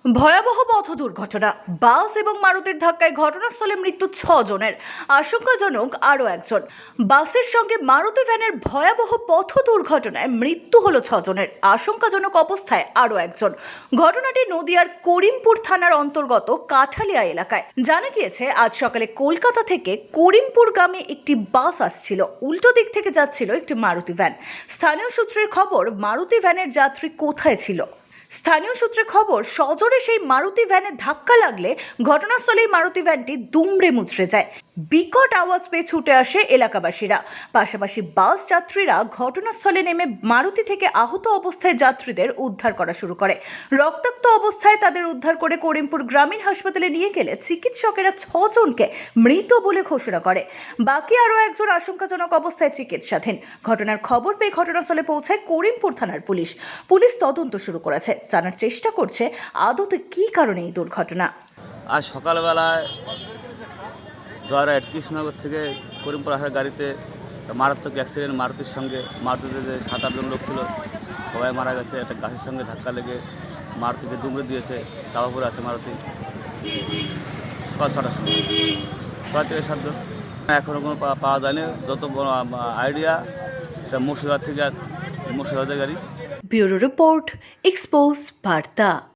ভয়াবহ পথ দুর্ঘটনা, বাস এবং মারুতির ধাক্কায় ঘটনাস্থলে মৃত্যু 6 জনের, আশঙ্কাজনক আরও একজন। বাসের সঙ্গে মারুতি ভ্যানের ভয়াবহ পথ দুর্ঘটনায় মৃত্যু হলো 6 জনের, আশঙ্কাজনক অবস্থায় আরও একজন। ঘটনাটি নদিয়ার করিমপুর থানার অন্তর্গত কাঠালিয়া এলাকায়। জানা গিয়েছে, আজ সকালে কলকাতা থেকে করিমপুরগামী একটি বাস আসছিল, উল্টো দিক থেকে যাচ্ছিল একটি মারুতি ভ্যান। স্থানীয় সূত্রের খবর, মারুতি ভ্যানের যাত্রী কোথায় ছিল। স্থানীয় সূত্রে খবর, সজোরে সেই মারুতি ভ্যানে ধাক্কা লাগলে ঘটনাস্থলেই মারুতি ভ্যানটি দুমড়ে মুচড়ে যায়। বিকট আওয়াজ পেয়ে ছুটে আসে এলাকাবাসীরা। পাশাপাশি বাস যাত্রীরা ঘটনাস্থলে নেমে মারুতি থেকে আহত অবস্থায় যাত্রীদের উদ্ধার করা শুরু করে। রক্তাক্ত অবস্থায় তাদের উদ্ধার করে করিমপুর গ্রামীণ হাসপাতালে নিয়ে গেলে চিকিৎসকেরা 6 জনকে মৃত বলে ঘোষণা করে। বাকি আরও একজন আশঙ্কাজনক অবস্থায় চিকিৎসাধীন। ঘটনার খবর পেয়ে ঘটনাস্থলে পৌঁছায় করিমপুর থানার পুলিশ। পুলিশ তদন্ত শুরু করেছে, জানার চেষ্টা করছে আদতে কী কারণে এই দুর্ঘটনা। আজ সকালবেলায় জয়রাট কৃষ্ণনগর থেকে করিমপুর আসার গাড়িতে মারাত্মক অ্যাক্সিডেন্ট। মারুতির সঙ্গে, মারুতিতে যে 7-8 জন লোক ছিল সবাই মারা গেছে। একটা গাছের সঙ্গে ধাক্কা লেগে মারুতিকে দুমড়ে দিয়েছে, চাপা পড়ে আছে মারুতি। সকাল 6টার সময় 6 থেকে 7 জন এখনও কোনো পাওয়া যায়নি। যত আইডিয়া এটা মুর্শিদাবাদ থেকে, মুর্শিদাবাদের গাড়ি। ব্যুরো রিপোর্ট, এক্সপোজ বার্তা।